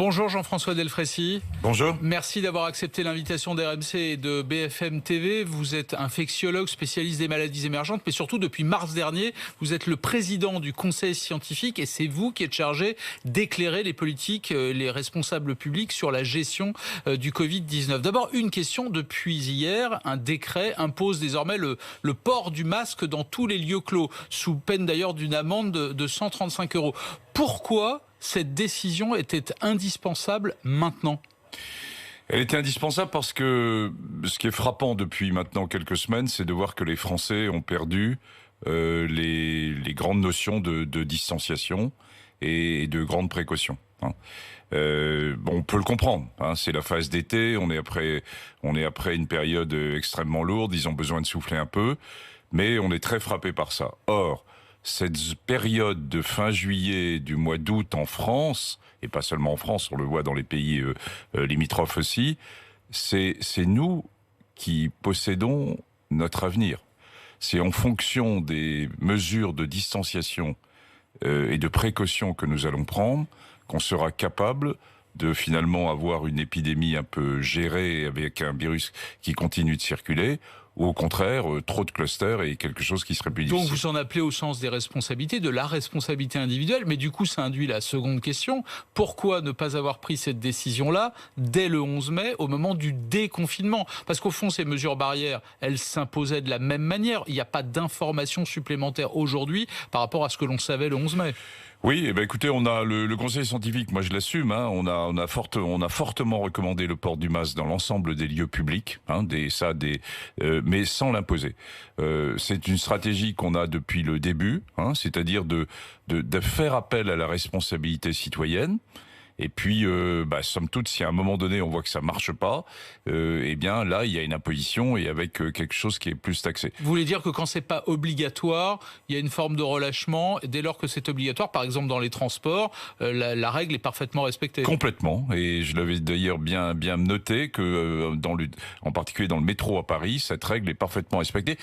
Bonjour Jean-François Delfraissy. Bonjour. Merci d'avoir accepté l'invitation d'RMC et de BFM TV. Vous êtes infectiologue spécialiste des maladies émergentes, mais surtout depuis mars dernier, vous êtes le président du conseil scientifique et c'est vous qui êtes chargé d'éclairer les politiques, les responsables publics sur la gestion du Covid-19. D'abord, une question. Depuis hier, un décret impose désormais le port du masque dans tous les lieux clos, sous peine d'ailleurs d'une amende de 135 €. Pourquoi cette décision était indispensable maintenant ? Elle était indispensable parce que ce qui est frappant depuis maintenant quelques semaines, c'est de voir que les Français ont perdu les grandes notions de distanciation et de grandes précautions. On peut le comprendre. C'est la phase d'été, on est après une période extrêmement lourde, ils ont besoin de souffler un peu, mais on est très frappé par ça. Or, cette période de fin juillet, du mois d'août en France, et pas seulement en France, on le voit dans les pays limitrophes aussi, c'est nous qui possédons notre avenir. C'est en fonction des mesures de distanciation et de précaution que nous allons prendre qu'on sera capable de finalement avoir une épidémie un peu gérée avec un virus qui continue de circuler, ou au contraire, trop de clusters et quelque chose qui serait plus difficile. Donc vous en appelez au sens des responsabilités, de la responsabilité individuelle, mais du coup ça induit la seconde question. Pourquoi ne pas avoir pris cette décision-là dès le 11 mai, au moment du déconfinement ? Parce qu'au fond, ces mesures barrières, elles s'imposaient de la même manière. Il n'y a pas d'informations supplémentaires aujourd'hui par rapport à ce que l'on savait le 11 mai. Oui, écoutez, on a le conseil scientifique, moi je l'assume, on a fortement recommandé le port du masque dans l'ensemble des lieux publics, mais sans l'imposer. C'est une stratégie qu'on a depuis le début, c'est-à-dire de faire appel à la responsabilité citoyenne. Et puis, somme toute, si à un moment donné on voit que ça marche pas, eh bien là il y a une imposition et avec quelque chose qui est plus taxé. Vous voulez dire que quand c'est pas obligatoire, il y a une forme de relâchement. Dès lors que c'est obligatoire, par exemple dans les transports, la règle est parfaitement respectée. Complètement. Et je l'avais d'ailleurs bien noté que en particulier dans le métro à Paris, cette règle est parfaitement respectée.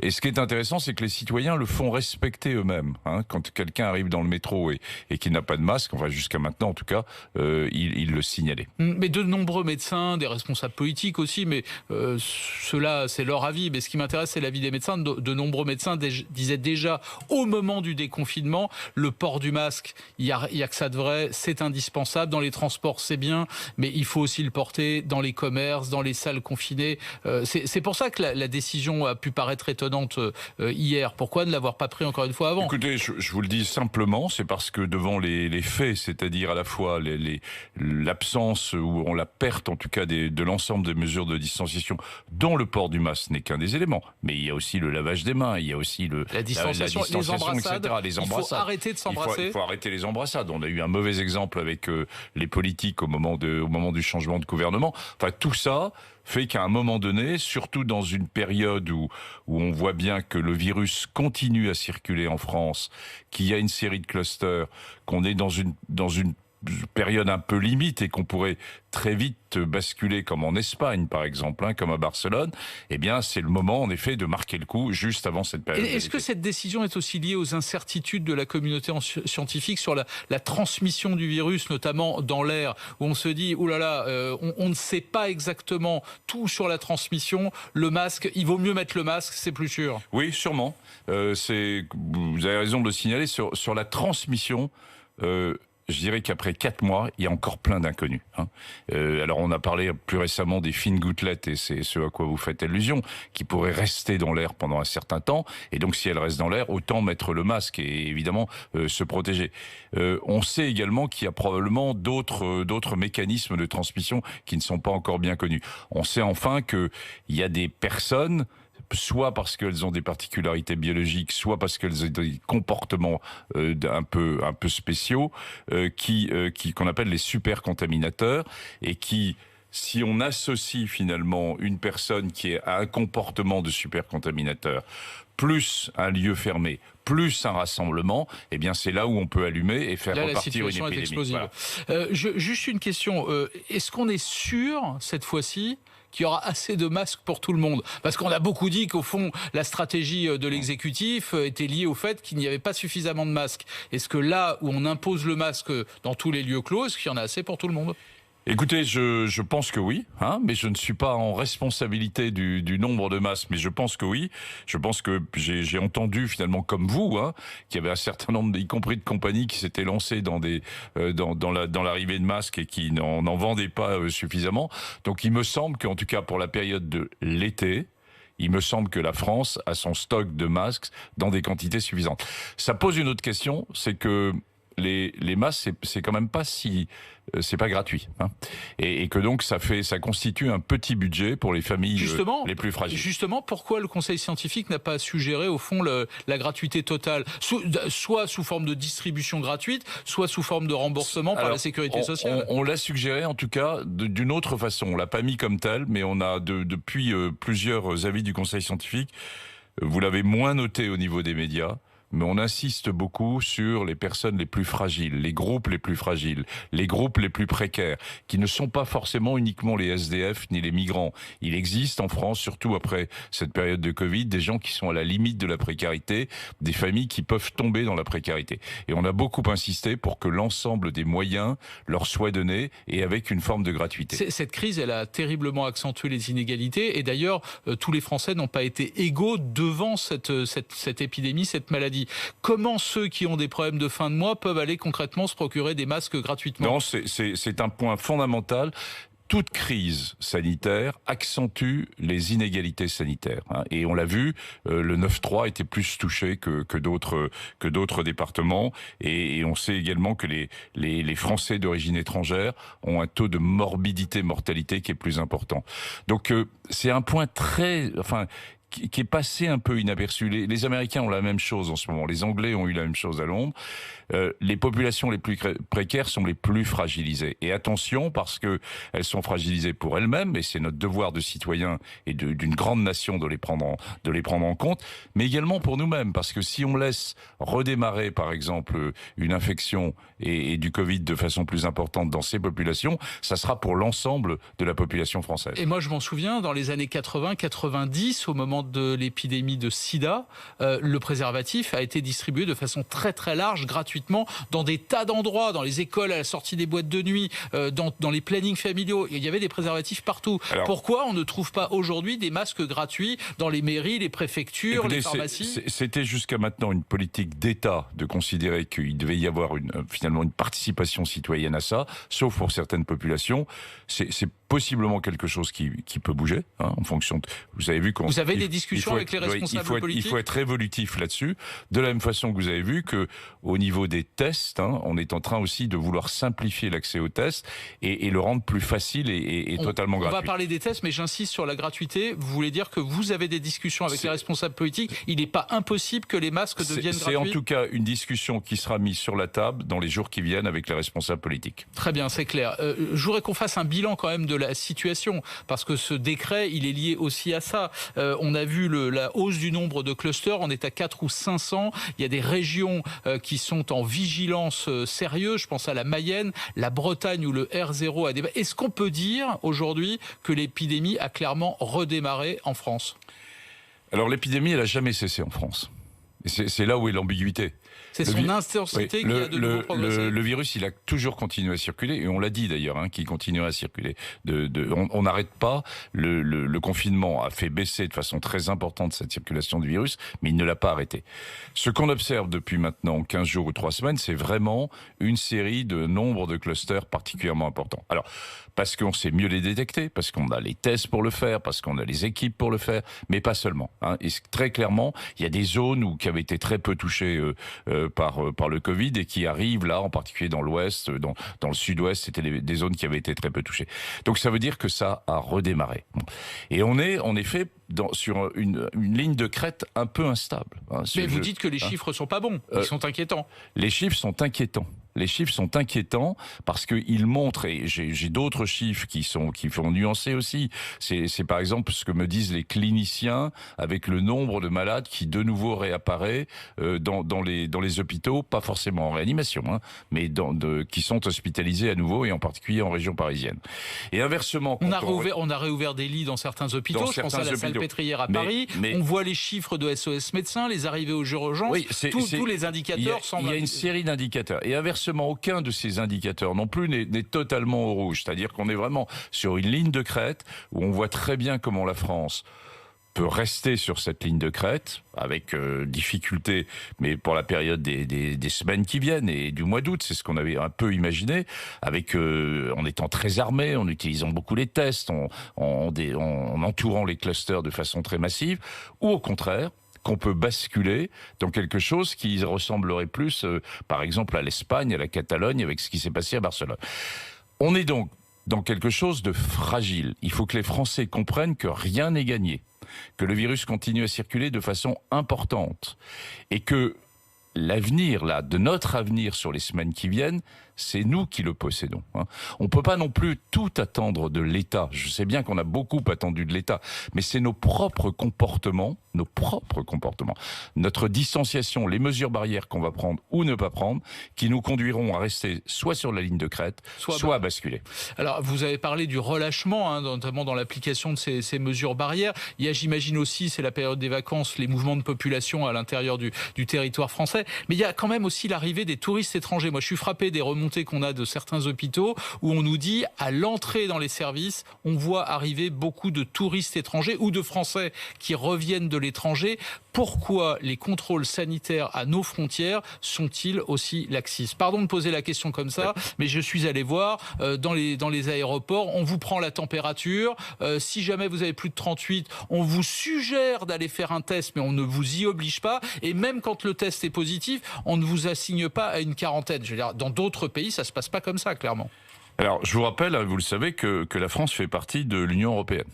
Et ce qui est intéressant, c'est que les citoyens le font respecter eux-mêmes. Quand quelqu'un arrive dans le métro et qu'il n'a pas de masque, enfin jusqu'à maintenant en tout cas. Il le signalait. Mais de nombreux médecins, des responsables politiques aussi, mais ceux-là, c'est leur avis. Mais ce qui m'intéresse, c'est l'avis des médecins. De nombreux médecins disaient déjà, au moment du déconfinement, le port du masque, il y a que ça de vrai, c'est indispensable. Dans les transports, c'est bien, mais il faut aussi le porter dans les commerces, dans les salles confinées. C'est pour ça que la décision a pu paraître étonnante hier. Pourquoi ne l'avoir pas pris encore une fois avant ? Écoutez, je vous le dis simplement, c'est parce que devant les faits, c'est-à-dire à la fois l'absence ou la perte en tout cas de l'ensemble des mesures de distanciation dont le port du masque n'est qu'un des éléments, mais il y a aussi le lavage des mains, il y a aussi la distanciation, les embrassades, etc. Les embrassades. Il faut arrêter de s'embrasser. Il faut arrêter les embrassades. On a eu un mauvais exemple avec les politiques au moment du changement de gouvernement. Enfin tout ça fait qu'à un moment donné, surtout dans une période où on voit bien que le virus continue à circuler en France, qu'il y a une série de clusters, qu'on est dans une période un peu limite et qu'on pourrait très vite basculer comme en Espagne par exemple, comme à Barcelone, eh bien c'est le moment en effet de marquer le coup juste avant cette période. Est-ce que cette décision est aussi liée aux incertitudes de la communauté scientifique sur la transmission du virus, notamment dans l'air, où on se dit, on ne sait pas exactement tout sur la transmission, le masque, il vaut mieux mettre le masque, c'est plus sûr. Oui, sûrement. Vous avez raison de le signaler, sur la transmission, je dirais qu'après 4 mois, il y a encore plein d'inconnus. Alors on a parlé plus récemment des fines gouttelettes, et c'est ce à quoi vous faites allusion, qui pourraient rester dans l'air pendant un certain temps, et donc si elles restent dans l'air, autant mettre le masque et évidemment se protéger. On sait également qu'il y a probablement d'autres mécanismes de transmission qui ne sont pas encore bien connus. On sait enfin qu'il y a des personnes, soit parce qu'elles ont des particularités biologiques, soit parce qu'elles ont des comportements un peu spéciaux, qu'on appelle les supercontaminateurs, et qui, si on associe finalement une personne qui a un comportement de supercontaminateur, plus un lieu fermé, plus un rassemblement, eh bien c'est là où on peut allumer et faire repartir une épidémie. Est explosive. Voilà. Juste une question, est-ce qu'on est sûr, cette fois-ci, qu'il y aura assez de masques pour tout le monde? Parce qu'on a beaucoup dit qu'au fond, la stratégie de l'exécutif était liée au fait qu'il n'y avait pas suffisamment de masques. Est-ce que là où on impose le masque dans tous les lieux clos, est-ce qu'il y en a assez pour tout le monde? Écoutez, je pense que oui, mais je ne suis pas en responsabilité du nombre de masques, mais je pense que oui. Je pense que j'ai entendu finalement comme vous, qu'il y avait un certain nombre, y compris de compagnies, qui s'étaient lancées dans l'arrivée de masques et qui n'en vendaient pas suffisamment. Donc il me semble qu'en tout cas pour la période de l'été, il me semble que la France a son stock de masques dans des quantités suffisantes. Ça pose une autre question, c'est que les masques, c'est quand même pas si, c'est pas gratuit, et que donc ça constitue un petit budget pour les familles les plus fragiles. Justement, pourquoi le Conseil scientifique n'a pas suggéré au fond la gratuité totale, soit sous forme de distribution gratuite, soit sous forme de remboursement par la sécurité sociale? On l'a suggéré en tout cas d'une autre façon. On l'a pas mis comme tel, mais on a depuis plusieurs avis du Conseil scientifique. Vous l'avez moins noté au niveau des médias, mais on insiste beaucoup sur les personnes les plus fragiles, les groupes les plus fragiles, les groupes les plus précaires, qui ne sont pas forcément uniquement les SDF ni les migrants. Il existe en France, surtout après cette période de Covid, des gens qui sont à la limite de la précarité, des familles qui peuvent tomber dans la précarité. Et on a beaucoup insisté pour que l'ensemble des moyens leur soient donnés et avec une forme de gratuité. Cette crise, elle a terriblement accentué les inégalités, et d'ailleurs, tous les Français n'ont pas été égaux devant cette épidémie, cette maladie. Comment ceux qui ont des problèmes de fin de mois peuvent aller concrètement se procurer des masques gratuitement? Non, c'est un point fondamental. Toute crise sanitaire accentue les inégalités sanitaires. Et on l'a vu, le 9-3 était plus touché que d'autres départements. Et on sait également que les Français d'origine étrangère ont un taux de morbidité, mortalité qui est plus important. Donc c'est un point qui est passé un peu inaperçu. Les Américains ont la même chose en ce moment. Les Anglais ont eu la même chose à Londres. Les populations les plus précaires sont les plus fragilisées. Et attention, parce que elles sont fragilisées pour elles-mêmes, et c'est notre devoir de citoyens et d'une grande nation de les prendre en compte, mais également pour nous-mêmes, parce que si on laisse redémarrer, par exemple, une infection et du Covid de façon plus importante dans ces populations, ça sera pour l'ensemble de la population française. Et moi, je m'en souviens, dans les années 80-90, au moment de l'épidémie de sida, le préservatif a été distribué de façon très très large, gratuitement, dans des tas d'endroits, dans les écoles, à la sortie des boîtes de nuit, dans les plannings familiaux. Il y avait des préservatifs partout. Alors, pourquoi on ne trouve pas aujourd'hui des masques gratuits dans les mairies, les préfectures, écoutez, les pharmacies? C'était jusqu'à maintenant une politique d'État de considérer qu'il devait y avoir finalement une participation citoyenne à ça, sauf pour certaines populations. C'est possiblement quelque chose qui peut bouger, en fonction de... Vous avez vu vous avez des discussions avec les responsables politiques? Il faut être révolutif là-dessus. De la même façon que vous avez vu que au niveau des tests, on est en train aussi de vouloir simplifier l'accès aux tests et le rendre plus facile et totalement gratuit. On va parler des tests, mais j'insiste sur la gratuité. Vous voulez dire que vous avez des discussions avec les responsables politiques? Il n'est pas impossible que les masques deviennent gratuits? C'est en tout cas une discussion qui sera mise sur la table dans les jours qui viennent avec les responsables politiques. Très bien, c'est clair. Je voudrais qu'on fasse un bilan quand même de la situation, parce que ce décret, il est lié aussi à ça. On a vu la hausse du nombre de clusters, on est à 400 ou 500. Il y a des régions qui sont en vigilance sérieuse, je pense à la Mayenne, la Bretagne où le R0 a démarré. Est-ce qu'on peut dire aujourd'hui que l'épidémie a clairement redémarré en France? Alors l'épidémie, elle n'a jamais cessé en France. C'est là où est l'ambiguïté. C'est son intensité qui a de nouveau progressé. Le virus, il a toujours continué à circuler, et on l'a dit d'ailleurs, qu'il continuera à circuler. On n'arrête pas. Le confinement a fait baisser de façon très importante cette circulation du virus, mais il ne l'a pas arrêté. Ce qu'on observe depuis maintenant 15 jours ou 3 semaines, c'est vraiment une série de nombre de clusters particulièrement importants. Alors, parce qu'on sait mieux les détecter, parce qu'on a les tests pour le faire, parce qu'on a les équipes pour le faire, mais pas seulement. Et très clairement, il y a des zones qui avaient été très peu touchées par le Covid et qui arrivent là, en particulier dans l'Ouest, dans le Sud-Ouest, c'était des zones qui avaient été très peu touchées. Donc ça veut dire que ça a redémarré. Et on est en effet sur une ligne de crête un peu instable. Mais vous dites que les chiffres sont pas bons, ils sont inquiétants. Les chiffres sont inquiétants. les chiffres sont inquiétants parce qu'ils montrent, et j'ai d'autres chiffres qui font nuancer aussi, c'est par exemple ce que me disent les cliniciens avec le nombre de malades qui de nouveau réapparaît dans les hôpitaux, pas forcément en réanimation, hein, mais qui sont hospitalisés à nouveau, et en particulier en région parisienne. Et inversement... On a réouvert des lits dans certains hôpitaux, je pense à la Salpêtrière à Paris, on voit les chiffres de SOS Médecins, les arrivées aux urgences, oui, tous les indicateurs semblent... Il y a une série d'indicateurs, et inversement, aucun de ces indicateurs non plus n'est totalement au rouge, c'est-à-dire qu'on est vraiment sur une ligne de crête où on voit très bien comment la France peut rester sur cette ligne de crête, avec difficulté, mais pour la période des semaines qui viennent, et du mois d'août, c'est ce qu'on avait un peu imaginé, avec en étant très armé, en utilisant beaucoup les tests, en entourant les clusters de façon très massive, ou au contraire, qu'on peut basculer dans quelque chose qui ressemblerait plus, par exemple, à l'Espagne, à la Catalogne, avec ce qui s'est passé à Barcelone. On est donc dans quelque chose de fragile. Il faut que les Français comprennent que rien n'est gagné, que le virus continue à circuler de façon importante, et que l'avenir, là, de notre avenir sur les semaines qui viennent, c'est nous qui le possédons. Hein. On ne peut pas non plus tout attendre de l'État. Je sais bien qu'on a beaucoup attendu de l'État, mais c'est nos propres comportements, notre distanciation, les mesures barrières qu'on va prendre ou ne pas prendre, qui nous conduiront à rester soit sur la ligne de crête, soit à basculer. Alors, vous avez parlé du relâchement, hein, notamment dans l'application de ces mesures barrières. Il y a, j'imagine aussi, c'est la période des vacances, les mouvements de population à l'intérieur du territoire français. Mais il y a quand même aussi l'arrivée des touristes étrangers. Moi, je suis frappé des remontées qu'on a de certains hôpitaux où on nous dit, à l'entrée dans les services, on voit arriver beaucoup de touristes étrangers ou de Français qui reviennent de l'étranger. Pourquoi les contrôles sanitaires à nos frontières sont-ils aussi laxistes? Pardon de poser la question comme ça, mais je suis allé voir dans les aéroports, on vous prend la température. Si jamais vous avez plus de 38, on vous suggère d'aller faire un test, mais on ne vous y oblige pas. Et même quand le test est positif, on ne vous assigne pas à une quarantaine. Je veux dire, dans d'autres pays, ça se passe pas comme ça, clairement. Alors, je vous rappelle, vous le savez, que la France fait partie de l'Union européenne.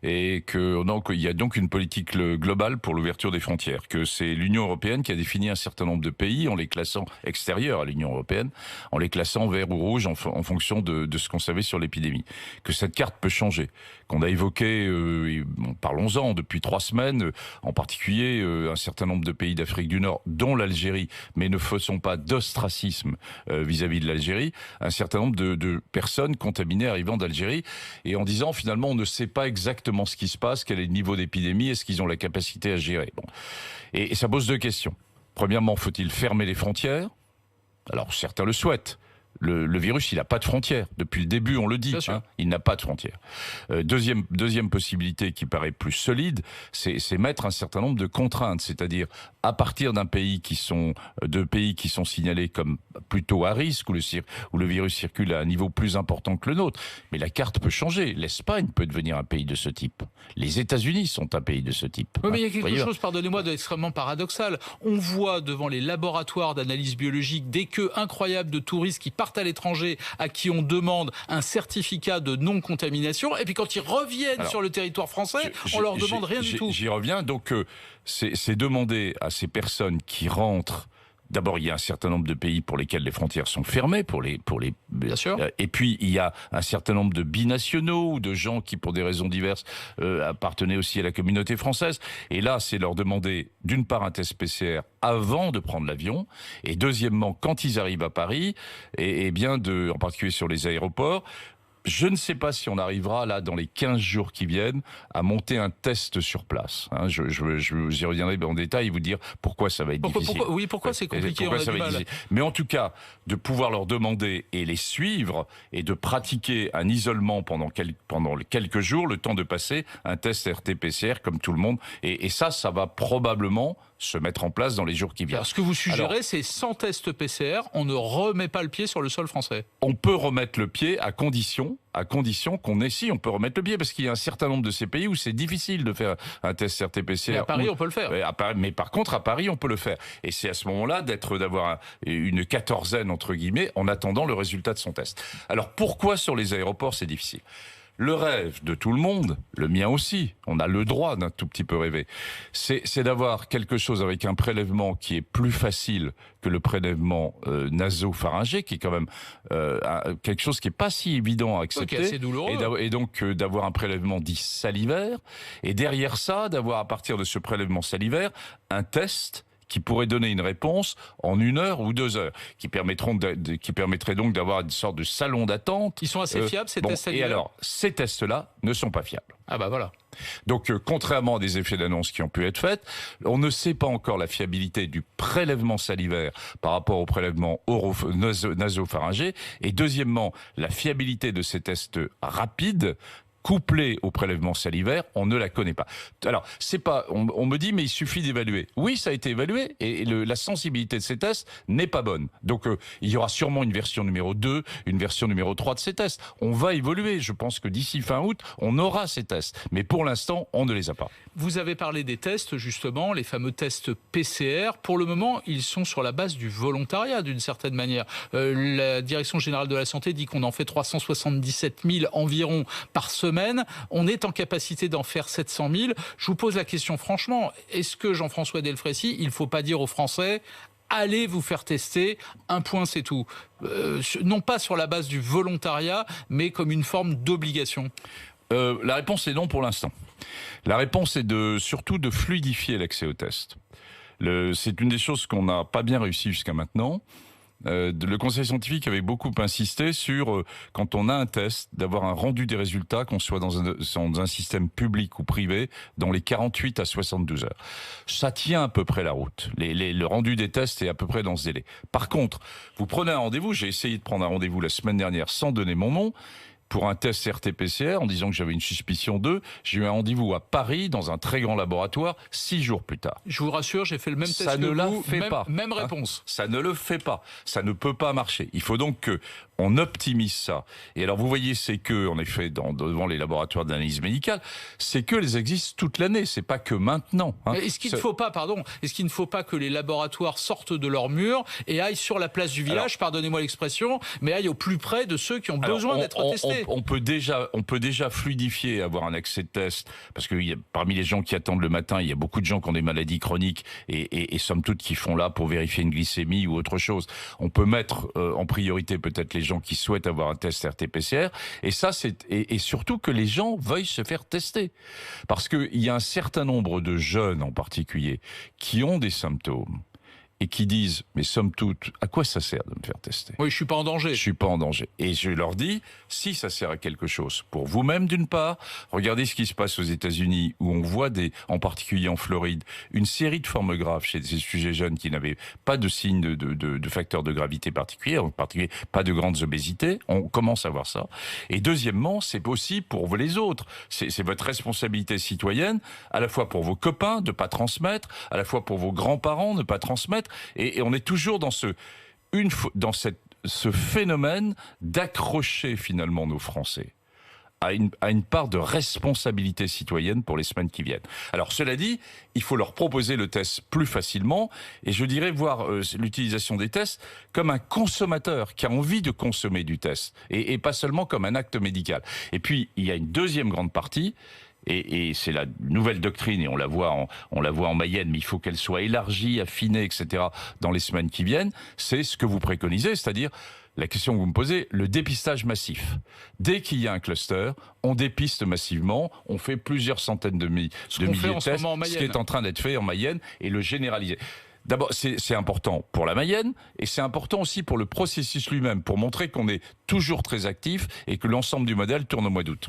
Et qu'il y a donc une politique globale pour l'ouverture des frontières, que c'est l'Union européenne qui a défini un certain nombre de pays en les classant extérieurs à l'Union européenne, en les classant vert ou rouge en fonction de ce qu'on savait sur l'épidémie. Que cette carte peut changer, qu'on a évoqué, parlons-en, depuis 3 semaines, en particulier un certain nombre de pays d'Afrique du Nord, dont l'Algérie, mais ne faisons pas d'ostracisme vis-à-vis de l'Algérie, un certain nombre de personnes contaminées arrivant d'Algérie, et en disant finalement on ne sait pas exactement ce qui se passe, quel est le niveau d'épidémie, est-ce qu'ils ont la capacité à gérer. Bon. Et ça pose 2 questions. Premièrement, faut-il fermer les frontières? Alors certains le souhaitent. Le virus, il n'a pas de frontières. Depuis le début, on le dit, hein, il n'a pas de frontières. Deuxième possibilité qui paraît plus solide, c'est mettre un certain nombre de contraintes, c'est-à-dire à partir de pays qui sont signalés comme plutôt à risque, où le virus circule à un niveau plus important que le nôtre. Mais la carte peut changer. L'Espagne peut devenir un pays de ce type. Les États-Unis sont un pays de ce type. Oui, mais il y a quelque chose, pardonnez-moi, d'extrêmement paradoxal. On voit devant les laboratoires d'analyse biologique des queues incroyables de touristes qui partent à l'étranger, à qui on demande un certificat de non-contamination, et puis quand ils reviennent sur le territoire français, on leur demande rien du tout. J'y reviens, donc c'est demander à ces personnes qui rentrent. D'abord, il y a un certain nombre de pays pour lesquels les frontières sont fermées, Bien sûr. Et puis il y a un certain nombre de binationaux ou de gens qui, pour des raisons diverses, appartenaient aussi à la communauté française. Et là, c'est leur demander, d'une part, un test PCR avant de prendre l'avion, et deuxièmement, quand ils arrivent à Paris, et bien en particulier sur les aéroports. Je ne sais pas si on arrivera, là, dans les 15 jours qui viennent, à monter un test sur place. Hein, j'y reviendrai en détail et vous dire pourquoi ça va être difficile. Pourquoi c'est compliqué, on a du mal. Mais en tout cas, de pouvoir leur demander et les suivre et de pratiquer un isolement pendant quelques jours, le temps de passer un test RT-PCR comme tout le monde. Et ça va probablement se mettre en place dans les jours qui viennent. Alors, ce que vous suggérez, c'est sans test PCR, on ne remet pas le pied sur le sol français. On peut remettre le pied à condition qu'on ait, si on peut remettre le pied, parce qu'il y a un certain nombre de ces pays où c'est difficile de faire un test RT-PCR. Mais à Paris, on peut le faire. Mais par contre, à Paris, on peut le faire. Et c'est à ce moment-là d'avoir une quatorzaine, entre guillemets, en attendant le résultat de son test. Alors pourquoi sur les aéroports, c'est difficile ? Le rêve de tout le monde, le mien aussi, on a le droit d'un tout petit peu rêver, c'est d'avoir quelque chose avec un prélèvement qui est plus facile que le prélèvement nasopharyngé, qui est quand même quelque chose qui n'est pas si évident à accepter. Okay, c'est douloureux. Et donc d'avoir un prélèvement dit salivaire, et derrière ça, d'avoir à partir de ce prélèvement salivaire, un test qui pourrait donner une réponse en 1 heure ou 2 heures, qui permettrait donc d'avoir une sorte de salon d'attente. Ils sont assez fiables, ces tests salivaires? Et alors, ces tests-là ne sont pas fiables. Ah bah voilà. Donc, contrairement à des effets d'annonce qui ont pu être faits, on ne sait pas encore la fiabilité du prélèvement salivaire par rapport au prélèvement nasopharyngé. Et deuxièmement, la fiabilité de ces tests rapides couplé au prélèvement salivaire, on ne la connaît pas. Alors, c'est pas, on me dit, mais il suffit d'évaluer. Oui, ça a été évalué, et la sensibilité de ces tests n'est pas bonne. Donc, il y aura sûrement une version numéro 2, une version numéro 3 de ces tests. On va évoluer. Je pense que d'ici fin août, on aura ces tests. Mais pour l'instant, on ne les a pas. Vous avez parlé des tests, justement, les fameux tests PCR. Pour le moment, ils sont sur la base du volontariat, d'une certaine manière. La Direction générale de la santé dit qu'on en fait 377 000 environ par semaine. On est en capacité d'en faire 700 000. Je vous pose la question franchement, est-ce que Jean-François Delfraissy, il ne faut pas dire aux Français « allez vous faire tester, un point c'est tout ». Non pas sur la base du volontariat, mais comme une forme d'obligation. La réponse est non pour l'instant. La réponse est surtout de fluidifier l'accès aux tests. C'est une des choses qu'on n'a pas bien réussi jusqu'à maintenant. Le conseil scientifique avait beaucoup insisté sur, quand on a un test, d'avoir un rendu des résultats, qu'on soit dans un système public ou privé, dans les 48 à 72 heures. Ça tient à peu près la route. Le rendu des tests est à peu près dans ce délai. Par contre, vous prenez un rendez-vous, j'ai essayé de prendre un rendez-vous la semaine dernière sans donner mon nom, pour un test RT-PCR en disant que j'avais une suspicion d'eux. J'ai eu un rendez-vous à Paris dans un très grand laboratoire 6 jours plus tard. Je vous rassure, j'ai fait le même test ça que ne vous. La fait pas. Même réponse. Ça ne le fait pas. Ça ne peut pas marcher. Il faut donc que on optimise ça. Et alors vous voyez, c'est que, en effet, devant les laboratoires d'analyse médicale, c'est que les existent toute l'année. C'est pas que maintenant. Est-ce qu'il ne faut pas, est-ce qu'il ne faut pas que les laboratoires sortent de leur mur et aillent sur la place du village, pardonnez-moi l'expression, mais aillent au plus près de ceux qui ont besoin d'être testés? On peut déjà fluidifier et avoir un accès de test, parce que parmi les gens qui attendent le matin, il y a beaucoup de gens qui ont des maladies chroniques et somme toute qui font là pour vérifier une glycémie ou autre chose. On peut mettre en priorité peut-être les gens qui souhaitent avoir un test RT-PCR, et ça et surtout que les gens veuillent se faire tester, parce qu'il y a un certain nombre de jeunes en particulier qui ont des symptômes et qui disent, mais somme toute, à quoi ça sert de me faire tester? Oui, je suis pas en danger. Je suis pas en danger. Et je leur dis, si ça sert à quelque chose, pour vous-même d'une part, regardez ce qui se passe aux États-Unis, où on voit en particulier en Floride, une série de formes graves chez ces sujets jeunes qui n'avaient pas de signes de facteurs de gravité particuliers, en particulier pas de grandes obésités. On commence à voir ça. Et deuxièmement, c'est aussi pour les autres. C'est votre responsabilité citoyenne, à la fois pour vos copains de pas transmettre, à la fois pour vos grands-parents de ne pas transmettre. Et on est toujours dans ce phénomène d'accrocher finalement nos Français à une part de responsabilité citoyenne pour les semaines qui viennent. Alors cela dit, il faut leur proposer le test plus facilement, et je dirais voir l'utilisation des tests comme un consommateur qui a envie de consommer du test, et pas seulement comme un acte médical. Et puis il y a une deuxième grande partie, et c'est la nouvelle doctrine, et on la voit en Mayenne, mais il faut qu'elle soit élargie, affinée, etc. dans les semaines qui viennent. C'est ce que vous préconisez, c'est-à-dire la question que vous me posez, le dépistage massif. Dès qu'il y a un cluster, on dépiste massivement, on fait plusieurs centaines de milliers de tests, ce qui est en train d'être fait en Mayenne, et le généraliser. D'abord, c'est important pour la Mayenne, et c'est important aussi pour le processus lui-même, pour montrer qu'on est toujours très actif et que l'ensemble du modèle tourne au mois d'août.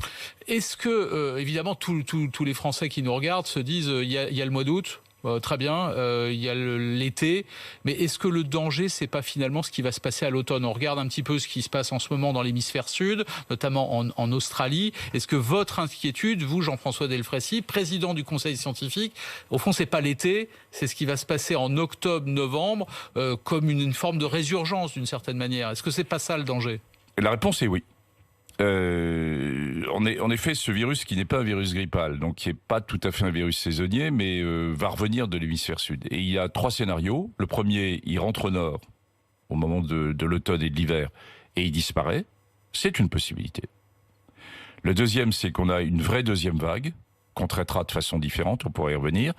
Est-ce que, évidemment, tous les Français qui nous regardent se disent il y a le mois d'août, très bien, il y a l'été, mais est-ce que le danger, c'est pas finalement ce qui va se passer à l'automne? On regarde un petit peu ce qui se passe en ce moment dans l'hémisphère sud, notamment en Australie. Est-ce que votre inquiétude, vous, Jean-François Delfraissy, président du conseil scientifique, au fond, c'est pas l'été, c'est ce qui va se passer en octobre, novembre, comme une forme de résurgence d'une certaine manière? Est-ce que c'est pas ça le danger? La réponse est oui. En effet, ce virus qui n'est pas un virus grippal, donc qui n'est pas tout à fait un virus saisonnier, mais va revenir de l'hémisphère sud. Et il y a 3 scénarios. Le premier, il rentre au nord au moment de l'automne et de l'hiver, et il disparaît. C'est une possibilité. Le deuxième, c'est qu'on a une vraie deuxième vague, qu'on traitera de façon différente, on pourrait y revenir.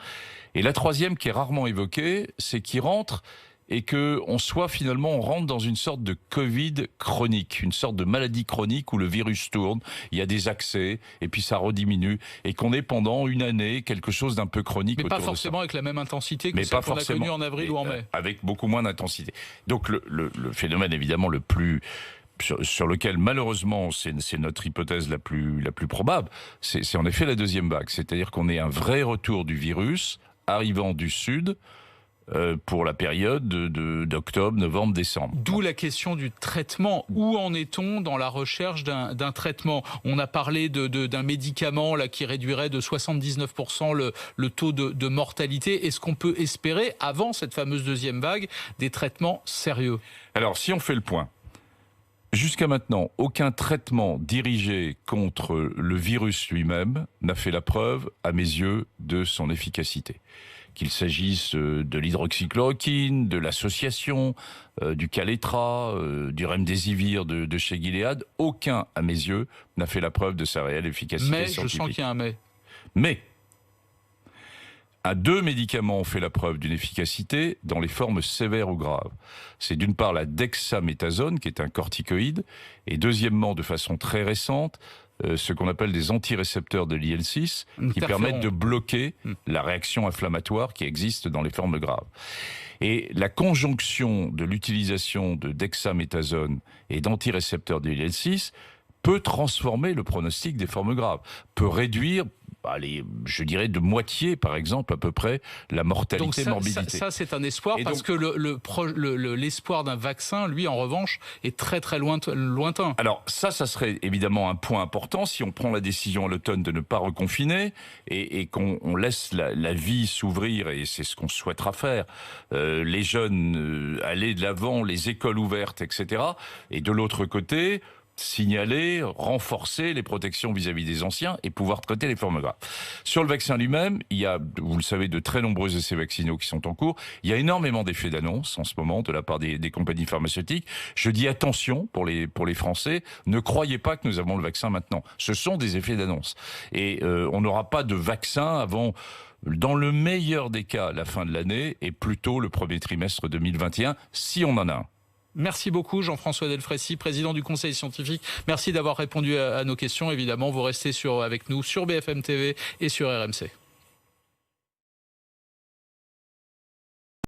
Et la troisième, qui est rarement évoquée, c'est qu'il rentre et qu'on rentre dans une sorte de Covid chronique, une sorte de maladie chronique où le virus tourne, il y a des accès, et puis ça rediminue, et qu'on est pendant une année quelque chose d'un peu chronique autour de ça. Mais pas forcément avec la même intensité que celle qu'on a connue en avril ou en mai. Avec beaucoup moins d'intensité. Donc le phénomène évidemment le plus... Sur lequel malheureusement c'est notre hypothèse la plus probable, c'est en effet la deuxième vague. C'est-à-dire qu'on ait un vrai retour du virus arrivant du sud pour la période d'octobre, novembre, décembre. D'où la question du traitement. Où en est-on dans la recherche d'un traitement? On a parlé d'un médicament là, qui réduirait de 79% le taux de mortalité. Est-ce qu'on peut espérer, avant cette fameuse deuxième vague, des traitements sérieux? Alors, si on fait le point, jusqu'à maintenant, aucun traitement dirigé contre le virus lui-même n'a fait la preuve, à mes yeux, de son efficacité. Qu'il s'agisse de l'hydroxychloroquine, de l'association, du Kaletra, du Remdesivir de chez Gilead, aucun, à mes yeux, n'a fait la preuve de sa réelle efficacité scientifique. Mais je sens qu'il y a un mais. Mais, deux médicaments ont fait la preuve d'une efficacité dans les formes sévères ou graves. C'est d'une part la dexaméthasone, qui est un corticoïde, et deuxièmement, de façon très récente, ce qu'on appelle des antirécepteurs de l'IL-6 qui permettent de bloquer la réaction inflammatoire qui existe dans les formes graves. Et la conjonction de l'utilisation de dexaméthasone et d'antirécepteurs de l'IL-6 peut transformer le pronostic des formes graves, peut réduire, je dirais de moitié, par exemple, à peu près, la mortalité, morbidité. Ça, c'est un espoir, parce que l'espoir d'un vaccin, lui, en revanche, est très, très lointain. Alors, ça serait évidemment un point important, si on prend la décision à l'automne de ne pas reconfiner, et qu'on laisse la vie s'ouvrir, et c'est ce qu'on souhaitera faire, les jeunes aller de l'avant, les écoles ouvertes, etc. Et de l'autre côté, signaler, renforcer les protections vis-à-vis des anciens et pouvoir traiter les formes graves. Sur le vaccin lui-même, il y a, vous le savez, de très nombreux essais vaccinaux qui sont en cours. Il y a énormément d'effets d'annonce en ce moment de la part des compagnies pharmaceutiques. Je dis attention pour les Français, ne croyez pas que nous avons le vaccin maintenant. Ce sont des effets d'annonce. Et on n'aura pas de vaccin avant, dans le meilleur des cas, la fin de l'année et plutôt le premier trimestre 2021, si on en a un. Merci beaucoup Jean-François Delfraissy, président du Conseil scientifique. Merci d'avoir répondu à nos questions. Évidemment, vous restez avec nous sur BFM TV et sur RMC.